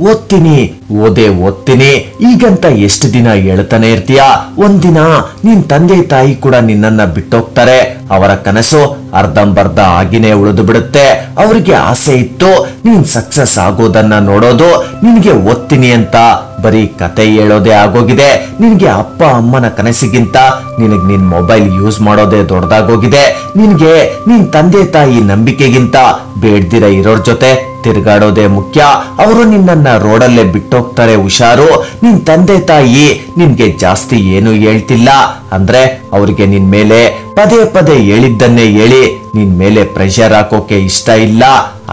ಓದ್ತೀನಿ ಓದ್ತೀನಿ ಈಗಂತ ಎಷ್ಟು ದಿನ ಹೇಳ್ತಾನೆ ಇರ್ತೀಯ? ಒಂದಿನ ನಿನ್ ತಂದೆ ತಾಯಿ ಕೂಡ ನಿನ್ನನ್ನ ಬಿಟ್ಟೋಗ್ತಾರೆ. ಅವರ ಕನಸು ಅರ್ಧಂಬರ್ಧ ಆಗಿನೇ ಉಳಿದು ಬಿಡುತ್ತೆ. ಅವ್ರಿಗೆ ಆಸೆ ಇತ್ತು ನೀನ್ ಸಕ್ಸಸ್ ಆಗೋದನ್ನ ನೋಡೋದು. ನಿನ್ಗೆ ಓದ್ತೀನಿ ಅಂತ ಬರೀ ಕತೆ ಹೇಳೋದೇ ಆಗೋಗಿದೆ. ನಿನ್ಗೆ ಅಪ್ಪ ಅಮ್ಮನ ಕನಸಿಗಿಂತ ನಿನಗ್ ನಿನ್ ಮೊಬೈಲ್ ಯೂಸ್ ಮಾಡೋದೇ ದೊಡ್ಡದಾಗೋಗಿದೆ. ನಿನ್ಗೆ ನಿನ್ ತಂದೆ ತಾಯಿ ನಂಬಿಕೆಗಿಂತ ಬೇಡ್ದಿರ ಇರೋರ್ ಜೊತೆ ತಿರುಗಾಡೋದೇ ಮುಖ್ಯ. ಅವರು ನಿನ್ನನ್ನ ರೋಡಲ್ಲೇ ಬಿಟ್ಟೋಗ್ತಾರೆ, ಹುಷಾರು. ನಿನ್ ತಂದೆ ತಾಯಿ ನಿನ್ಗೆ ಜಾಸ್ತಿ ಏನು ಹೇಳ್ತಿಲ್ಲ ಅಂದ್ರೆ ಅವ್ರಿಗೆ ನಿನ್ ಮೇಲೆ ಪದೇ ಪದೇ ಹೇಳಿದ್ದನ್ನೇ ಹೇಳಿ ನಿನ್ ಮೇಲೆ ಪ್ರೆಷರ್ ಹಾಕೋಕೆ ಇಷ್ಟ ಇಲ್ಲ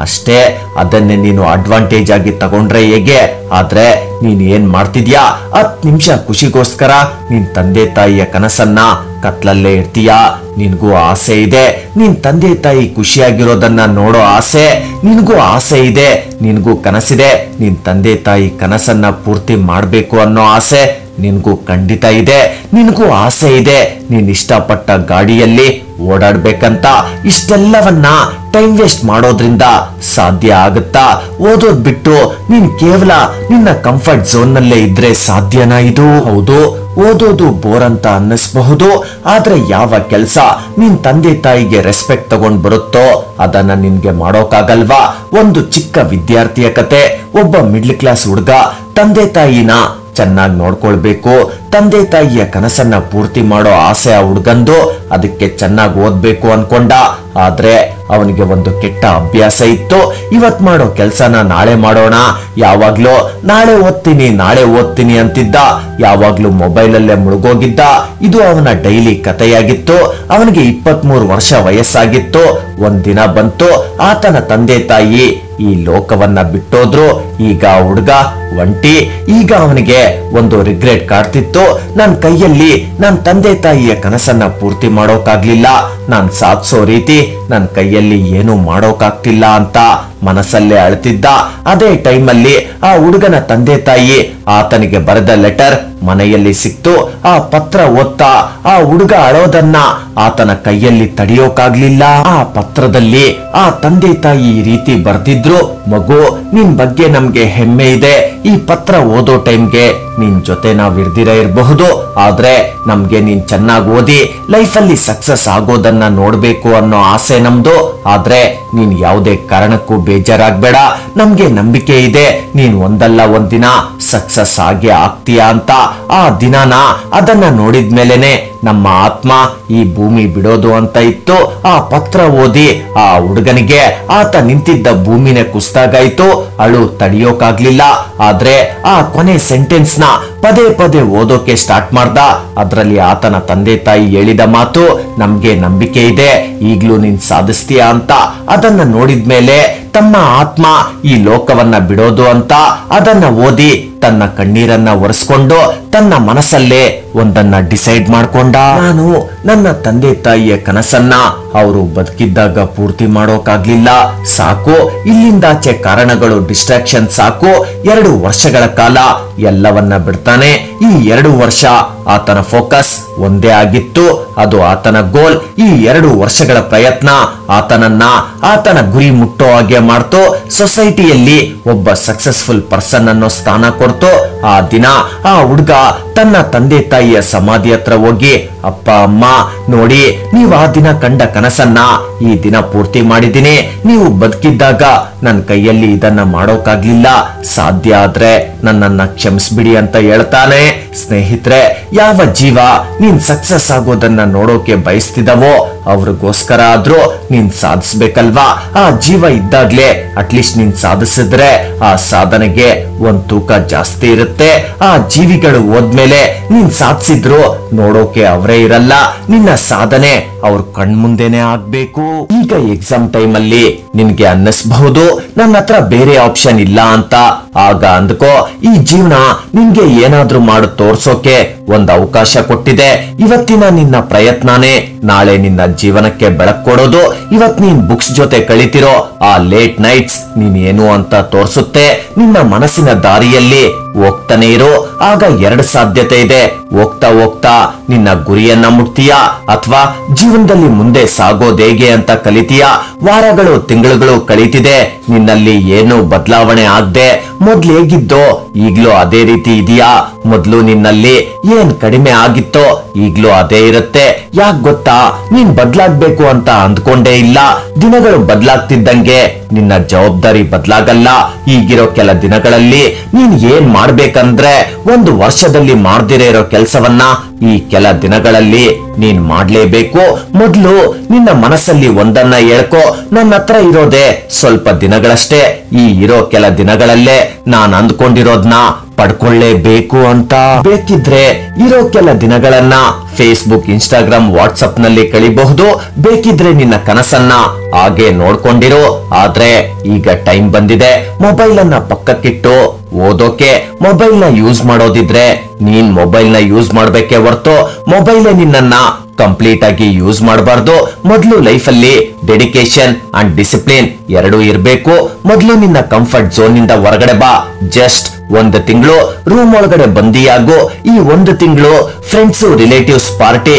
ಅಷ್ಟೇ. ಅದನ್ನೇ ನೀನು ಅಡ್ವಾಂಟೇಜ್ ಆಗಿ ತಗೊಂಡ್ರೆ ಹೇಗೆ? ಆದ್ರೆ ನೀನ್ ಏನ್ ಮಾಡ್ತಿದ್ಯಾ? 10 ನಿಮಿಷ ಖುಷಿಗೋಸ್ಕರ ನಿನ್ ತಂದೆ ತಾಯಿಯ ಕನಸನ್ನ ಕತ್ಲಲ್ಲೇ ಇರ್ತೀಯಾ? ನಿನ್ಗೂ ಆಸೆ ಇದೆ ನಿನ್ ತಂದೆ ತಾಯಿ ಖುಷಿಯಾಗಿರೋದನ್ನ ನೋಡೋ ಆಸೆ. ನಿನ್ಗೂ ಆಸೆ ಇದೆ, ನಿನ್ಗೂ ಕನಸಿದೆ ನಿನ್ ತಂದೆ ತಾಯಿ ಕನಸನ್ನ ಪೂರ್ತಿ ಮಾಡ್ಬೇಕು ಅನ್ನೋ ಆಸೆ ನಿನ್ಗೂ ಖಂಡಿತ ಇದೆ. ನಿನ್ಗೂ ಆಸೆ ಇದೆ ನೀನ್ ಇಷ್ಟಪಟ್ಟ ಗಾಡಿಯಲ್ಲಿ ಓಡಾಡ್ಬೇಕಂತ. ಇಷ್ಟೆಲ್ಲವನ್ನ ಟೈಮ್ ವೇಸ್ಟ್ ಮಾಡೋದ್ರಿಂದ ಸಾಧ್ಯ ಆಗುತ್ತಾ? ಓದೋದ್ ಬಿಟ್ಟು ನೀನ್ ಕೇವಲ ನಿನ್ನ ಕಂಫರ್ಟ್ ಝೋನ್ ನಲ್ಲೇ ಇದ್ರೆ ಸಾಧ್ಯನಾ ಇದು? ಹೌದು, ಓದೋದು ಬೋರ್ ಅಂತ ಅನ್ನಿಸ್ಬಹುದು. ಆದ್ರೆ ಯಾವ ಕೆಲ್ಸ ನಿನ್ ತಂದೆ ತಾಯಿಗೆ ರೆಸ್ಪೆಕ್ಟ್ ತಗೊಂಡ್ ಬರುತ್ತೋ ಅದನ್ನ ನಿನ್ಗೆ ಮಾಡೋಕಾಗಲ್ವಾ? ಒಂದು ಚಿಕ್ಕ ವಿದ್ಯಾರ್ಥಿಯ ಕತೆ. ಒಬ್ಬ ಮಿಡ್ಲ್ ಕ್ಲಾಸ್ ಹುಡುಗ ತಂದೆ ತಾಯಿನ ಚೆನ್ನಾಗಿ ನೋಡ್ಕೊಳ್ಬೇಕು, ತಂದೆ ತಾಯಿಯ ಕನಸನ್ನ ಪೂರ್ತಿ ಮಾಡೋ ಆಸೆ ಆ ಹುಡ್ಗಂದು. ಅದಕ್ಕೆ ಚೆನ್ನಾಗಿ ಓದ್ಬೇಕು ಅನ್ಕೊಂಡ. ಆದ್ರೆ ಅವನಿಗೆ ಒಂದು ಕೆಟ್ಟ ಅಭ್ಯಾಸ ಇತ್ತು. ಇವತ್ ಮಾಡೋ ಕೆಲ್ಸನ ನಾಳೆ ಮಾಡೋಣ, ಯಾವಾಗ್ಲೂ ನಾಳೆ ಓದ್ತೀನಿ ಅಂತಿದ್ದ. ಯಾವಾಗ್ಲೂ ಮೊಬೈಲ್ ಅಲ್ಲೇ ಮುಳುಗೋಗಿದ್ದ. ಇದು ಅವನ ಡೈಲಿ ಕಥೆಯಾಗಿತ್ತು. ಅವನಿಗೆ 23 ವರ್ಷ ವಯಸ್ಸಾಗಿತ್ತು. ಒಂದಿನ ಬಂತು, ಆತನ ತಂದೆ ತಾಯಿ ಈ ಲೋಕವನ್ನ ಬಿಟ್ಟೋದ್ರು. ಈಗ ಹುಡುಗ ಒಂಟಿ. ಈಗ ಅವನಿಗೆ ಒಂದು ರಿಗ್ರೆಟ್ ಕಾಡ್ತಿತ್ತು. ನನ್ ಕೈಯಲ್ಲಿ ನನ್ ತಂದೆ ತಾಯಿಯ ಕನಸನ್ನ ಪೂರ್ತಿ ಮಾಡೋಕಾಗ್ಲಿಲ್ಲ, ನಾನ್ ಸಾಧಿಸೋ ರೀತಿ ನನ್ ಕೈಯಲ್ಲಿ ಏನು ಮಾಡೋಕಾಗ್ತಿಲ್ಲ ಅಂತ ಮನಸ್ಸಲ್ಲೇ ಅಳ್ತಿದ್ದ. ಅದೇ ಟೈಮಲ್ಲಿ ಆ ಹುಡುಗನ ತಂದೆ ತಾಯಿ ಆತನಿಗೆ ಬರೆದ ಲೆಟರ್ ಮನೆಯಲ್ಲಿ ಸಿಕ್ತು. ಆ ಪತ್ರ ಓದ್ತಾ ಆ ಹುಡುಗ ಅಳೋದನ್ನ ಆತನ ಕೈಯಲ್ಲಿ ತಡೆಯೋಕಾಗ್ಲಿಲ್ಲ. ಆ ಪತ್ರದಲ್ಲಿ ಆ ತಂದೆ ತಾಯಿ ಈ ರೀತಿ ಬರ್ದಿದ್ರು, ಮಗು ನಿನ್ ಬಗ್ಗೆ ನಮ್ಗೆ ಹೆಮ್ಮೆ ಇದೆ. ಈ ಪತ್ರ ಓದೋ ಟೈಮ್ಗೆ ನಿನ್ ಜೊತೆ ನಾವ್ ಇರ್ದಿರ ಇರಬಹುದು, ಆದ್ರೆ ನಮ್ಗೆ ನೀನ್ ಚೆನ್ನಾಗಿ ಓದಿ ಲೈಫಲ್ಲಿ ಸಕ್ಸಸ್ ಆಗೋದನ್ನ ನೋಡ್ಬೇಕು ಅನ್ನೋ ಆಸೆ ನಮ್ದು. ಆದ್ರೆ ನೀನ್ ಯಾವುದೇ ಕಾರಣಕ್ಕೂ ಬೇಜಾರಾಗ್ಬೇಡ, ನಮ್ಗೆ ನಂಬಿಕೆ ಇದೆ ನೀನ್ ಒಂದಲ್ಲ ಒಂದಿನ ಸಕ್ಸಸ್ ಆಗೇ ಆಗ್ತೀಯಾ ಅಂತ. ಆ ದಿನಾನ ಅದನ್ನ ನೋಡಿದ್ಮೇಲೆನೆ ನಮ್ಮ ಆತ್ಮ ಈ ಭೂಮಿ ಬಿಡೋದು ಅಂತ ಇತ್ತು. ಆ ಪತ್ರ ಓದಿ ಆ ಹುಡುಗನಿಗೆ ಆತ ನಿಂತಿದ್ದ ಭೂಮಿನೇ ಕುಸ್ದಾಗಾಯ್ತು. ಅಳು ತಡಿಯೋಕಾಗ್ಲಿಲ್ಲ. ಆದ್ರೆ ಆ ಕೊನೆ ಸೆಂಟೆನ್ಸ್ ನ ಪದೇ ಪದೇ ಓದೋಕೆ ಸ್ಟಾರ್ಟ್ ಮಾಡ್ದ. ಅದ್ರಲ್ಲಿ ಆತನ ತಂದೆ ತಾಯಿ ಹೇಳಿದ ಮಾತು, ನಮ್ಗೆ ನಂಬಿಕೆ ಇದೆ ಈಗ್ಲೂ ನೀನ್ ಸಾಧಿಸ್ತೀಯಾ ಅಂತ. ಅದನ್ನ ನೋಡಿದ್ಮೇಲೆ ತಮ್ಮ ಆತ್ಮ ಈ ಲೋಕವನ್ನ ಬಿಡೋದು ಅಂತ ಅದನ್ನ ಓದಿ ತನ್ನ ಕಣ್ಣೀರನ್ನ ಒರೆಸ್ಕೊಂಡು ತನ್ನ ಮನಸ್ಸಲ್ಲೇ ಒಂದನ್ನ ಡಿಸೈಡ್ ಮಾಡ್ಕೊಂಡ. ನಾನು ನನ್ನ ತಂದೆ ತಾಯಿಯ ಕನಸನ್ನ ಅವರು ಬದುಕಿದ್ದಾಗ ಪೂರ್ತಿ ಮಾಡೋಕಾಗ್ಲಿಲ್ಲ, ಸಾಕು ಇಲ್ಲಿಂದಾಚೆ ಕಾರಣಗಳು, ಡಿಸ್ಟ್ರಾಕ್ಷನ್ ಸಾಕು. 2 ವರ್ಷಗಳ ಕಾಲ ಎಲ್ಲವನ್ನ ಬಿಡ್ತಾನೆ. ಈ 2 ವರ್ಷ ಆತನ ಫೋಕಸ್ ಒಂದೇ ಆಗಿತ್ತು, ಅದು ಆತನ ಗೋಲ್. ಈ 2 ವರ್ಷಗಳ ಪ್ರಯತ್ನ ಆತನ ಗುರಿ ಮುಟ್ಟೋ ಹಾಗೆ ಮಾಡ್ತು. ಸೊಸೈಟಿಯಲ್ಲಿ ಒಬ್ಬ ಸಕ್ಸಸ್ಫುಲ್ ಪರ್ಸನ್ ಅನ್ನೋ ಸ್ಥಾನ ಕೊಡ್ತು. ಆ ದಿನ ಆ ಹುಡುಗ ತನ್ನ ತಂದೆ ತಾಯಿಯ ಸಮಾಧಿ ಹತ್ರ ಹೋಗಿ, ಅಪ್ಪ ಅಮ್ಮ ನೋಡಿ, ನೀವು ಆ ದಿನ ಕಂಡ ಕನಸನ್ನ ಈ ದಿನ ಪೂರ್ತಿ ಮಾಡಿದ್ದೀನಿ. ನೀವು ಬದುಕಿದ್ದಾಗ ನನ್ನ ಕೈಯಲ್ಲಿ ಇದನ್ನ ಮಾಡೋಕಾಗ್ಲಿಲ್ಲ, ಸಾಧ್ಯ ಆದ್ರೆ ನನ್ನನ್ನ ಕ್ಷಮಿಸ್ಬಿಡಿ ಅಂತ ಹೇಳ್ತಾನೆ. ಸ್ನೇಹಿತರೆ, ಯಾವ ಜೀವ ನೀನ್ ಸಕ್ಸಸ್ ಆಗೋದನ್ನ ನೋಡೋಕೆ ಬಯಸ್ತಿದವೋ ಅವ್ರಿಗೋಸ್ಕರ ಆದ್ರೂ ನೀನ್ ಸಾಧಿಸ್ಬೇಕಲ್ವಾ? ಆ ಜೀವ ಇದ್ದಾಗ್ಲೇ ಅಟ್ಲೀಸ್ಟ್ ನೀನ್ ಸಾಧಿಸಿದ್ರೆ ಆ ಸಾಧನೆಗೆ ಒಂದ್ ತೂಕ ಜಾಸ್ತಿ ಇರುತ್ತೆ. ಆ ಜೀವಿಗಳು ಹೋದ್ಮೇಲೆ ನೀನ್ ಸಾಧಿಸಿದ್ರು ನೋಡೋಕೆ ಅವರೇ ಇರಲ್ಲ. ನಿನ್ನ ಸಾಧನೆ ಅವ್ರ ಕಣ್ಮುಂದೆನೆ ಆಗ್ಬೇಕು. ಈಗ ಎಕ್ಸಾಮ್ ಟೈಮ್ ಅಲ್ಲಿ ನಿನ್ಗೆ ಅನ್ನಿಸಬಹುದು ನನ್ನ ಹತ್ರ ಬೇರೆ ಆಪ್ಷನ್ ಇಲ್ಲ ಅಂತ. ಆಗ ಅಂದ್ಕೋ, ಈ ಜೀವನ ನಿನ್ಗೆ ಏನಾದ್ರೂ ಮಾಡಿ ತೋರ್ಸೋಕೆ ಒಂದ್ ಅವಕಾಶ ಕೊಟ್ಟಿದೆ. ಇವತ್ತಿನ ನಿನ್ನ ಪ್ರಯತ್ನನೇ ನಾಳೆ ನಿನ್ನ ಜೀವನಕ್ಕೆ ಬೆಳಕು ಕೊಡೋದು. ಇವತ್ ನೀನ್ ಬುಕ್ಸ್ ಜೊತೆ ಕಳಿತಿರೋ ಆ ಲೇಟ್ ನೈಟ್ಸ್ ನೀನ್ ಏನು ಅಂತ ತೋರ್ಸುತ್ತೆ. ನಿನ್ನ ಮನಸ್ಸಿನ ದಾರಿಯಲ್ಲಿ ಹೋಗ್ತಾನೆ ಇರು. ಆಗ ಎರಡು ಸಾಧ್ಯತೆ ಇದೆ. ಹೋಗ್ತಾ ಹೋಗ್ತಾ ನಿನ್ನ ಗುರಿಯನ್ನ ಮುಟ್ತೀಯಾ, ಅಥವಾ ಜೀವನದಲ್ಲಿ ಮುಂದೆ ಸಾಗೋದು ಹೇಗೆ ಅಂತ ಕಲಿತೀಯಾ. ವಾರಗಳು ತಿಂಗಳುಗಳು ಕಳೀತಿದೆ, ನಿನ್ನಲ್ಲಿ ಏನು ಬದಲಾವಣೆ ಆಗದೆ ಮೊದ್ಲು ಹೇಗಿದ್ದೋ ಈಗ್ಲೂ ಅದೇ ರೀತಿ ಇದೆಯಾ. ಮೊದ್ಲು ನಿನ್ನಲ್ಲಿ ಏನ್ ಕಡಿಮೆ ಆಗಿತ್ತೋ ಈಗ್ಲೂ ಅದೇ ಇರುತ್ತೆ. ಯಾಕೆ ಗೊತ್ತಾ, ನೀನ್ ಬದ್ಲಾಗ್ಬೇಕು ಅಂತ ಅಂದ್ಕೊಂಡೇ ಇಲ್ಲ. ದಿನಗಳು ಬದ್ಲಾಗ್ತಿದ್ದಂಗೆ ನಿನ್ನ ಜವಾಬ್ದಾರಿ ಬದ್ಲಾಗಲ್ಲ. ಈಗಿರೋ ಕೆಲ ದಿನಗಳಲ್ಲಿ ನೀನ್ ಏನ್ ಮಾಡ್ಬೇಕಂದ್ರೆ, ಒಂದು ವರ್ಷದಲ್ಲಿ ಮಾಡ್ದಿರೇ ಇರೋ ಕೆಲ್ಸವನ್ನ ಈ ಕೆಲ ದಿನಗಳಲ್ಲಿ ನೀನ್ ಮಾಡ್ಲೇಬೇಕು. ಮೊದ್ಲು ನಿನ್ನ ಮನಸ್ಸಲ್ಲಿ ಒಂದನ್ನ ಹೇಳ್ಕೊ, ನನ್ನ ಹತ್ರ ಇರೋದೇ ಸ್ವಲ್ಪ ದಿನಗಳಷ್ಟೇ, ಈ ಇರೋ ಕೆಲ ದಿನಗಳಲ್ಲೇ ನಾನ್ ಅಂದ್ಕೊಂಡಿರೋದ್ನ ಪಡ್ಕೊಳ್ಳೇಬೇಕು ಅಂತ. ಬೇಕಿದ್ರೆ ಇರೋ ಕೆಲ ದಿನಗಳನ್ನ ಫೇಸ್ಬುಕ್, ಇನ್ಸ್ಟಾಗ್ರಾಮ್, ವಾಟ್ಸಪ್ ನಲ್ಲಿ ಕಳಿಬಹುದು. ಬೇಕಿದ್ರೆ ನಿನ್ನ ಕನಸನ್ನ ಹಾಗೆ ನೋಡ್ಕೊಂಡಿರು. ಆದ್ರೆ ಈಗ ಟೈಮ್ ಬಂದಿದೆ, ಮೊಬೈಲ್ ಅನ್ನ ಪಕ್ಕಕ್ಕಿಟ್ಟು ಓದೋಕೆ. ಮೊಬೈಲ್ ನ ಯೂಸ್ ಮಾಡೋದಿದ್ರೆ ನೀನ್ ಮೊಬೈಲ್ ನ ಯೂಸ್ ಮಾಡ್ಬೇಕೆ ಹೊರತು ಮೊಬೈಲ್ ನಿನ್ನನ್ನ ಕಂಪ್ಲೀಟ್ ಆಗಿ ಯೂಸ್ ಮಾಡಬಾರ್ದು. ಮೊದಲು ಲೈಫ್ ಅಲ್ಲಿ ಡೆಡಿಕೇಶನ್ ಅಂಡ್ ಡಿಸಿಪ್ಲಿನ್ ಎರಡೂ ಇರಬೇಕು. ಮೊದಲು ನಿನ್ನ ಕಂಫರ್ಟ್ ಝೋನ್ ಇಂದ ಹೊರಗಡೆ ಬಾ. ಜಸ್ಟ್ ಒಂದು ತಿಂಗಳು ರೂಮ್ ಒಳಗಡೆ ಬಂದಿಯಾಗು. ಈ ಒಂದು ತಿಂಗಳು ಫ್ರೆಂಡ್ಸ್, ರಿಲೇಟಿವ್ಸ್, ಪಾರ್ಟಿ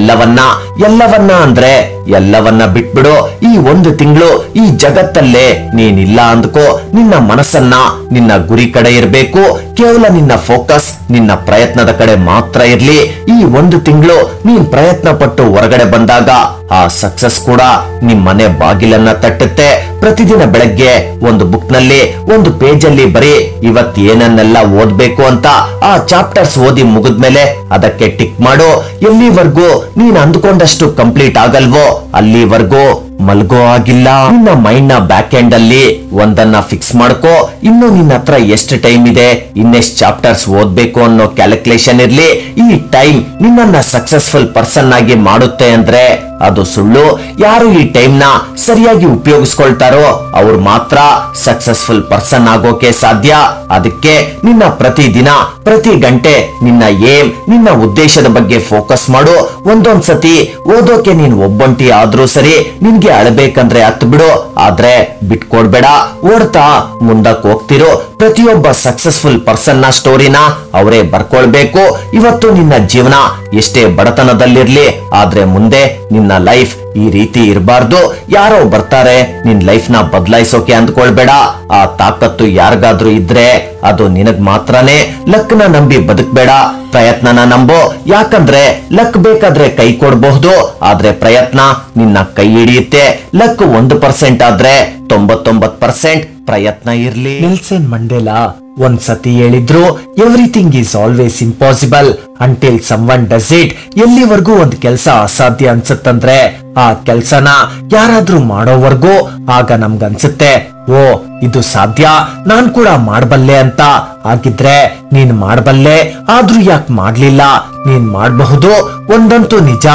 ಎಲ್ಲವನ್ನ ಅಂದ್ರೆ ಎಲ್ಲವನ್ನ ಬಿಟ್ಬಿಡು. ಈ ಒಂದು ತಿಂಗಳು ಈ ಜಗತ್ತಲ್ಲೇ ನೀನಿಲ್ಲ ಅಂದ್ಕೋ. ನಿನ್ನ ಮನಸ್ಸನ್ನ ನಿನ್ನ ಗುರಿ ಕಡೆ ಇರಬೇಕು. ಕೇವಲ ನಿನ್ನ ಫೋಕಸ್ ನಿನ್ನ ಪ್ರಯತ್ನದ ಕಡೆ ಮಾತ್ರ ಇರ್ಲಿ. ಈ ಒಂದು ತಿಂಗಳು ನೀನ್ ಪ್ರಯತ್ನ ಪಟ್ಟು ಹೊರಗಡೆ ಬಂದಾಗ ಆ ಸಕ್ಸಸ್ ಕೂಡ ನಿಮ್ ಮನೆ ಬಾಗಿಲನ್ನ ತಟ್ಟುತ್ತೆ. ಪ್ರತಿದಿನ ಬೆಳಗ್ಗೆ ಒಂದು ಬುಕ್ ನಲ್ಲಿ ಒಂದು ಪೇಜ್ ಅಲ್ಲಿ ಬರೀ ಇವತ್ತು ಏನನ್ನೆಲ್ಲ ಓದ್ಬೇಕು ಅಂತ. ಆ ಚಾಪ್ಟರ್ಸ್ ಓದಿ ಮುಗಿದ್ಮೇಲೆ ಅದಕ್ಕೆ ಟಿಕ್ ಮಾಡು. ಎಲ್ಲಿವರೆಗೂ ನೀನ್ ಅಂದ್ಕೊಂಡಷ್ಟು ಕಂಪ್ಲೀಟ್ ಆಗಲ್ವೋ ಅಲ್ಲಿವರೆಗೂ ಮಲ್ಗೋ ಆಗಿಲ್ಲ. ನಿನ್ನ ಮೈಂಡ್ ನ ಬ್ಯಾಕ್ ಎಂಡ್ ಅಲ್ಲಿ ಒಂದನ್ನ ಫಿಕ್ಸ್ ಮಾಡ್ಕೋ. ಇನ್ನು ನಿನ್ನ ಹತ್ರ ಎಷ್ಟು ಟೈಮ್ ಇದೆ, ಇನ್ನೆಷ್ಟು ಚಾಪ್ಟರ್ಸ್ ಓದ್ಬೇಕು ಅನ್ನೋ ಕ್ಯಾಲ್ಕುಲೇಷನ್ ಇರ್ಲಿ. ಈ ಟೈಮ್ ನಿನ್ನನ್ನ ಸಕ್ಸಸ್ಫುಲ್ ಪರ್ಸನ್ ಆಗಿ ಮಾಡುತ್ತೆ ಅಂದ್ರೆ ಅದು ಸುಳ್ಳು. ಯಾರು ಈ ಟೈಮ್ ನ ಸರಿಯಾಗಿ ಉಪಯೋಗಿಸ್ಕೊಳ್ತಾರೋ ಅವ್ರು ಮಾತ್ರ ಸಕ್ಸಸ್ಫುಲ್ ಪರ್ಸನ್ ಆಗೋಕೆ ಸಾಧ್ಯ. ಅದಕ್ಕೆ ನಿನ್ನ ಪ್ರತಿದಿನ ಪ್ರತಿ ಗಂಟೆ ನಿನ್ನ ಏಮ್, ನಿನ್ನ ಉದ್ದೇಶದ ಬಗ್ಗೆ ಫೋಕಸ್ ಮಾಡು. ಒಂದೊಂದ್ಸತಿ ಓದೋಕೆ ನೀನ್ ಒಬ್ಬಂಟಿ ಆದ್ರೂ ಸರಿ, ನಿನ್ಗೆ ಅಳಬೇಕಂದ್ರೆ ಹತ್ತು ಬಿಡು, ಆದ್ರೆ ಬಿಟ್ಕೊಡ್ಬೇಡ. ಓಡ್ತಾ ಮುಂದಕ್ಕೆ ಹೋಗ್ತಿರೋ. ಪ್ರತಿಯೊಬ್ಬ ಸಕ್ಸಸ್ಫುಲ್ ಪರ್ಸನ್ ನ ಸ್ಟೋರಿನ ಅವರೇ ಬರ್ಕೊಳ್ಬೇಕು. ಇವತ್ತು ನಿನ್ನ ಜೀವನ ಎಷ್ಟೇ ಬಡತನದಲ್ಲಿರ್ಲಿ, ಆದ್ರೆ ಮುಂದೆ ನಿನ್ನ ಲೈಫ್ ಈ ರೀತಿ ಇರಬಾರ್ದು. ಯಾರೋ ಬರ್ತಾರೆ ನಿನ್ ಲೈಫ್ ನ ಬದಲಾಯಿಸೋಕೆ ಅಂದ್ಕೊಳ್ಬೇಡ. ಆ ತಾಕತ್ತು ಯಾರಿಗಾದ್ರೂ ಇದ್ರೆ ಅದು ನಿನಗ್ ಮಾತ್ರನೇ. ಲಕ್ ನ ನಂಬಿ ಬದುಕ್ಬೇಡ, ಪ್ರಯತ್ನನ ನಂಬೋ. ಯಾಕಂದ್ರೆ ಲಕ್ ಬೇಕಾದ್ರೆ ಕೈ ಕೊಡಬಹುದು, ಆದ್ರೆ ಪ್ರಯತ್ನ ನಿನ್ನ ಕೈ ಹಿಡಿಯುತ್ತೆ. ಲಕ್ 1% ಆದ್ರೆ 99% ಪ್ರಯತ್ನ ಇರ್ಲಿ. ನೆಲ್ಸನ್ ಮಂಡೇಲಾ ಒಂದ್ಸತಿ ಹೇಳಿದ್ರು, everything is always impossible until someone does it. ಎಲ್ಲಿವರೆಗೂ ಒಂದ್ ಕೆಲ್ಸ ಅಸಾಧ್ಯ ಅನ್ಸುತ್ತಂದ್ರೆ ಆ ಕೆಲ್ಸನ ಯಾರಾದ್ರೂ ಮಾಡೋವರೆಗೂ ಆಗ ನಮ್ಗನ್ಸುತ್ತೆ, ಓ ಇದು ಸಾಧ್ಯ, ನಾನ್ ಕೂಡ ಮಾಡ್ಬಲ್ಲೆ ಅಂತ. ಹಾಗಿದ್ರೆ ನೀನ್ ಮಾಡ್ಬಲ್ಲೆ, ಆದ್ರೂ ಯಾಕೆ ಮಾಡ್ಲಿಲ್ಲ? ನೀನ್ ಮಾಡಬಹುದು. ಒಂದಂತೂ ನಿಜ,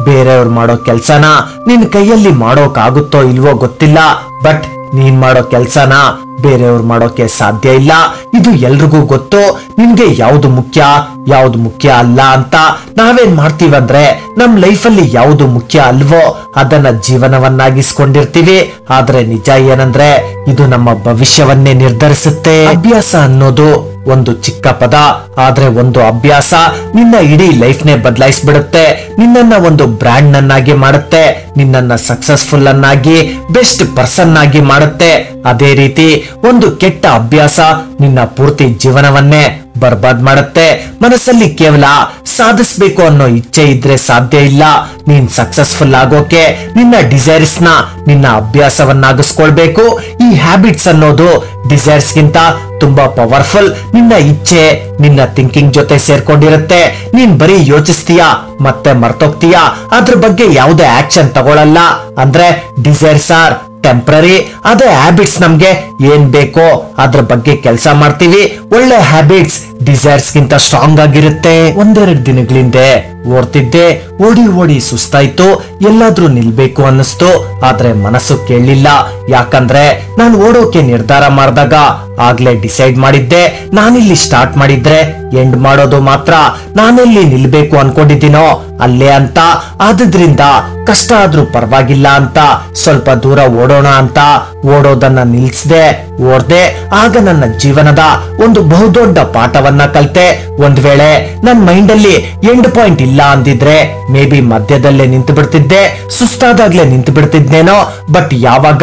ಬೇರೆಯವ್ರು ಮಾಡೋ ಕೆಲ್ಸನ ನಿನ್ ಕೈಯಲ್ಲಿ ಮಾಡೋಕ್ ಆಗುತ್ತೋ ಇಲ್ವೋ ಗೊತ್ತಿಲ್ಲ, ಬಟ್ ನೀನ್ ಮಾಡೋ ಕೆಲ್ಸನ ಬೇರೆಯವ್ರು ಮಾಡೋಕೆ ಸಾಧ್ಯ ಇಲ್ಲ. ಇದು ಎಲ್ರಿಗೂ ಗೊತ್ತು. ನಿನ್ಗೆ ಯಾವ್ದು ಮುಖ್ಯ ಯಾವ್ದು ಮುಖ್ಯ ಅಲ್ಲ ಅಂತ ನಾವೇನ್ ಮಾಡ್ತೀವಂದ್ರೆ, ನಮ್ ಲೈಫಲ್ಲಿ ಯಾವ್ದು ಮುಖ್ಯ ಅಲ್ವೋ ಅದನ್ನ ಜೀವನವನ್ನಾಗಿಸ್ಕೊಂಡಿರ್ತೀವಿ. ಆದ್ರೆ ನಿಜ ಏನಂದ್ರೆ ಇದು ನಮ್ಮ ಭವಿಷ್ಯವನ್ನೇ ನಿರ್ಧರಿಸುತ್ತೆ. ಅಭ್ಯಾಸ ಅನ್ನೋದು ಒಂದು ಚಿಕ್ಕ ಪದ, ಆದ್ರೆ ಒಂದು ಅಭ್ಯಾಸ ನಿನ್ನ ಇಡೀ ಲೈಫ್ ನೇ ಬದಲಾಯಿಸ್ಬಿಡುತ್ತೆ. ನಿನ್ನನ್ನ ಒಂದು ಬ್ರ್ಯಾಂಡ್ ನನ್ನಾಗಿ ಮಾಡುತ್ತೆ, ನಿನ್ನನ್ನ ಸಕ್ಸಸ್ಫುಲ್ ಅನ್ನಾಗಿ, ಬೆಸ್ಟ್ ಪರ್ಸನ್ ಆಗಿ ಮಾಡುತ್ತೆ. ಅದೇ ರೀತಿ ಒಂದು ಕೆಟ್ಟ ಅಭ್ಯಾಸ ನಿನ್ನ ಪೂರ್ತಿ ಜೀವನವನ್ನೇ ಬರ್ಬಾದ್ ಮಾಡುತ್ತೆ. ಮನಸ್ಸಲ್ಲಿ ಕೇವಲ ಸಾಧಿಸ್ಬೇಕು ಅನ್ನೋ ಇಚ್ಛೆ ಇದ್ರೆ ಸಾಧ್ಯ ಇಲ್ಲ. ನೀನ್ ಸಕ್ಸಸ್ಫುಲ್ ಆಗೋಕೆ ನಿನ್ನ ಡಿಸೈರ್ಸ್ ನ ನಿನ್ನ ಅಭ್ಯಾಸವನ್ನಾಗಿಸ್ಕೊಳ್ಬೇಕು. ಈ ಹ್ಯಾಬಿಟ್ಸ್ ಅನ್ನೋದು ಡಿಸೈರ್ಸ್ ಗಿಂತ ತುಂಬಾ ಪವರ್ಫುಲ್. ನಿನ್ನ ಇಚ್ಛೆ ನಿನ್ನ ಥಿಂಕಿಂಗ್ ಜೊತೆ ಸೇರ್ಕೊಂಡಿರುತ್ತೆ. ನೀನ್ ಬರೀ ಯೋಚಿಸ್ತೀಯಾ ಮತ್ತೆ ಮರ್ತೋಗ್ತೀಯಾ, ಅದ್ರ ಬಗ್ಗೆ ಯಾವುದೇ ಆಕ್ಷನ್ ತಗೊಳಲ್ಲ. ಅಂದ್ರೆ ಡಿಸೈರ್ಸ್ ಆರ್ ಟೆಂಪ್ರರಿ. ಅದೇ ಹ್ಯಾಬಿಟ್ಸ್ ನಮ್ಗೆ ಏನ್ ಬೇಕೋ ಅದ್ರ ಬಗ್ಗೆ ಕೆಲಸ ಮಾಡ್ತೀವಿ. ಒಳ್ಳೆ ಹ್ಯಾಬಿಟ್ಸ್ ಡಿಸೈರ್ಸ್ ಗಿಂತ ಸ್ಟ್ರಾಂಗ್ ಆಗಿರುತ್ತೆ. ಒಂದೆರಡು ದಿನಗಳಿಂದ ಓಡ್ತಿದ್ದೆ, ಓಡಿ ಸುಸ್ತಾಯ್ತು, ಎಲ್ಲಾದ್ರೂ ನಿಲ್ಬೇಕು ಅನ್ನಿಸ್ತು. ಆದ್ರೆ ಮನಸ್ಸು ಕೇಳಲಿಲ್ಲ. ಯಾಕಂದ್ರೆ ನಾನು ಓಡೋಕೆ ನಿರ್ಧಾರ ಮಾಡಿದಾಗ ಆಗ್ಲೇ ಡಿಸೈಡ್ ಮಾಡಿದ್ದೆ, ನಾನಿಲ್ಲಿ ಸ್ಟಾರ್ಟ್ ಮಾಡಿದ್ರೆ ಎಂಡ್ ಮಾಡೋದು ಮಾತ್ರ. ನಾನೆಲ್ಲಿ ನಿಲ್ಬೇಕು ಅನ್ಕೊಂಡಿದ್ದೀನೋ ಅಲ್ಲೇ ಅಂತ. ಆದ್ರಿಂದ ಕಷ್ಟ ಆದ್ರೂ ಪರವಾಗಿಲ್ಲ ಅಂತ ಸ್ವಲ್ಪ ದೂರ ಓಡೋಣ ಅಂತ ಓಡೋದನ್ನ ನಿಲ್ಸ್ದೆ, ಓಡ್ದೆ. ಆಗ ನನ್ನ ಜೀವನದ ಒಂದು ಒಂದು ಬಹುದೊಡ್ಡ ಪಾಠವನ್ನ ಕಲ್ತೆ. ಒಂದ್ ವೇಳೆ ನನ್ ಮೈಂಡ್ ಅಲ್ಲಿ ಎಂಡ್ ಪಾಯಿಂಟ್ ಇಲ್ಲ ಅಂದಿದ್ರೆ ಮೇ ಬಿ ಮಧ್ಯದಲ್ಲೇ ನಿಂತು ಬಿಡ್ತಿದ್ದೆ, ಸುಸ್ತಾದಾಗ್ಲೇ ನಿಂತು ಬಿಡ್ತಿದ್ನೇನೋ. ಬಟ್ ಯಾವಾಗ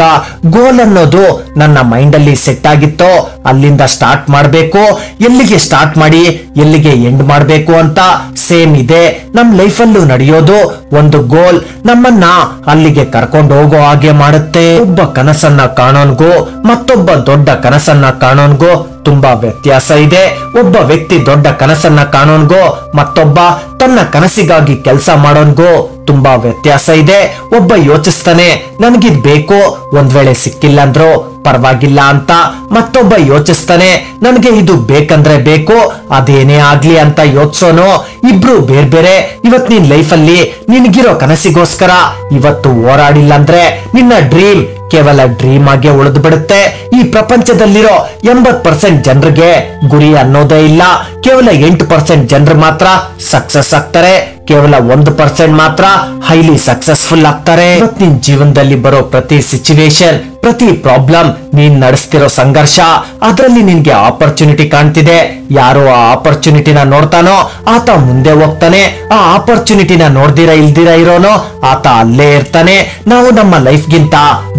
ಗೋಲ್ ಅನ್ನೋದು ನನ್ನ ಮೈಂಡ್ ಅಲ್ಲಿ ಸೆಟ್ ಆಗಿತ್ತೋ ಅಲ್ಲಿಂದ ಸ್ಟಾರ್ಟ್ ಮಾಡ್ಬೇಕು, ಎಲ್ಲಿಗೆ ಸ್ಟಾರ್ಟ್ ಮಾಡಿ ಎಲ್ಲಿಗೆ ಎಂಡ್ ಮಾಡ್ಬೇಕು ಅಂತ ಸೇಮ್ ಇದೆ ನಮ್ ಲೈಫ್ ಅಲ್ಲೂ ನಡೆಯೋದು. ಒಂದು ಗೋಲ್ ನಮ್ಮನ್ನ ಅಲ್ಲಿಗೆ ಕರ್ಕೊಂಡು ಹೋಗೋ ಹಾಗೆ ಮಾಡುತ್ತೆ. ಒಬ್ಬ ಕನಸನ್ನ ಕಾಣೋನ್ಗೂ ಮತ್ತೊಬ್ಬ ದೊಡ್ಡ ಕನಸನ್ನ ಕಾಣೋನ್ಗೂ ತುಂಬಾ ವ್ಯತ್ಯಾಸ ಇದೆ. ಒಬ್ಬ ವ್ಯಕ್ತಿ ದೊಡ್ಡ ಕನಸನ್ನ ಕಾಣೋನ್ಗೂ ಮತ್ತೊಬ್ಬ ತನ್ನ ಕನಸಿಗಾಗಿ ಕೆಲಸ ಮಾಡೋನ್ಗೂ ತುಂಬಾ ವ್ಯತ್ಯಾಸ ಇದೆ. ಒಬ್ಬ ಯೋಚಿಸ್ತಾನೆ ನನಗಿದ್ ಬೇಕು, ಒಂದ್ ವೇಳೆ ಸಿಕ್ಕಿಲ್ಲ ಅಂದ್ರೂ ಪರವಾಗಿಲ್ಲ ಅಂತ. ಮತ್ತೊಬ್ಬ ಯೋಚಿಸ್ತಾನೆ ನನಗೆ ಇದು ಬೇಕಂದ್ರೆ ಬೇಕು, ಅದೇನೇ ಆಗ್ಲಿ ಅಂತ ಯೋಚಿಸೋನು. ಇಬ್ರು ಬೇರೆ ಬೇರೆ. ಇವತ್ ನಿನ್ ಲೈಫ್ ಅಲ್ಲಿ ನಿನ್ಗಿರೋ ಕನಸಿಗೋಸ್ಕರ ಇವತ್ತು ಹೋರಾಡಿಲ್ಲ ಅಂದ್ರೆ ನಿನ್ನ ಡ್ರೀಮ್ ಕೇವಲ ಡ್ರೀಮ್ ಆಗಿ ಉಳಿದು ಬಿಡುತ್ತೆ. ಈ ಪ್ರಪಂಚದಲ್ಲಿರೋ 80% ಜನರಿಗೆ ಗುರಿ ಅನ್ನೋದೇ ಇಲ್ಲ. ಕೇವಲ 8% ಜನರು ಮಾತ್ರ ಸಕ್ಸಸ್ ಆಗ್ತಾರೆ. ಕೇವಲ 1% ಮಾತ್ರ ಹೈಲಿ ಸಕ್ಸಸ್ಫುಲ್ ಆಗ್ತಾರೆ. ನಿನ್ ಜೀವನದಲ್ಲಿ ಬರೋ ಪ್ರತಿ ಸಿಚುವೇಶನ್, ಪ್ರತಿ ಪ್ರಾಬ್ಲಮ್, ನೀನ್ ನಡೆಸ್ತಿರೋ ಸಂಘರ್ಷ, ಅದರಲ್ಲಿ ನಿನ್ಗೆ ಆಪರ್ಚುನಿಟಿ ಕಾಣ್ತಿದೆ. ಯಾರೋ ಆ ಆಪರ್ಚುನಿಟಿನ ನೋಡ್ತಾನೋ ಆತ ಮುಂದೆ ಹೋಗ್ತಾನೆ. ಆ ಆಪರ್ಚುನಿಟಿನ ನೋಡ್ದಿರ ಇಲ್ದಿರ ಇರೋನೋ ಆತ ಅಲ್ಲೇ ಇರ್ತಾನೆ. ನಾವು ನಮ್ಮ ಲೈಫ್ ಗಿಂತ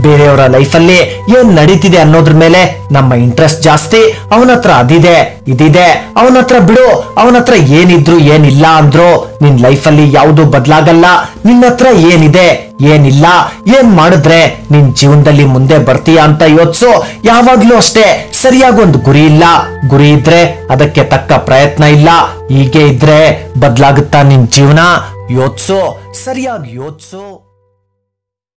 ಬೇರೆಯವರ ಲೈಫ್ ಅಲ್ಲಿ ಏನ್ ನಡೀತಿದೆ ಅನ್ನೋದ್ರ ಮೇಲೆ ನಮ್ಮ ಇಂಟ್ರೆಸ್ಟ್ ಜಾಸ್ತಿ. ಅವನತ್ರ ಅದಿದೆ ಇದಿದೆ, ಅವನತ್ರ ಬಿಡು, ಅವನತ್ರ ಏನಿದ್ರು ಏನಿಲ್ಲ ಅಂದ್ರು ನಿನ್ ಲೈಫ್ ಅಲ್ಲಿ ಯಾವುದು ಬದಲಾಗಲ್ಲ. ನಿನ್ನತ್ರ ಏನಿದೆ ಏನಿಲ್ಲ, ಏನ್ ಮಾಡಿದ್ರೆ ನಿನ್ ಜೀವನದಲ್ಲಿ ಮುಂದೆ ಬರ್ತೀಯ ಅಂತ ಯೋಚಿಸು. ಯಾವಾಗ್ಲೂ ಅಷ್ಟೇ, ಸರಿಯಾಗಿ ಒಂದು ಗುರಿ ಇಲ್ಲ, ಗುರಿ ಇದ್ರೆ ಅದಕ್ಕೆ ತಕ್ಕ ಪ್ರಯತ್ನ ಇಲ್ಲ. ಹೀಗೆ ಇದ್ರೆ ಬದಲಾಗುತ್ತಾ ನಿನ್ ಜೀವನ? ಯೋಚಿಸು, ಸರಿಯಾಗಿ ಯೋಚಿಸು.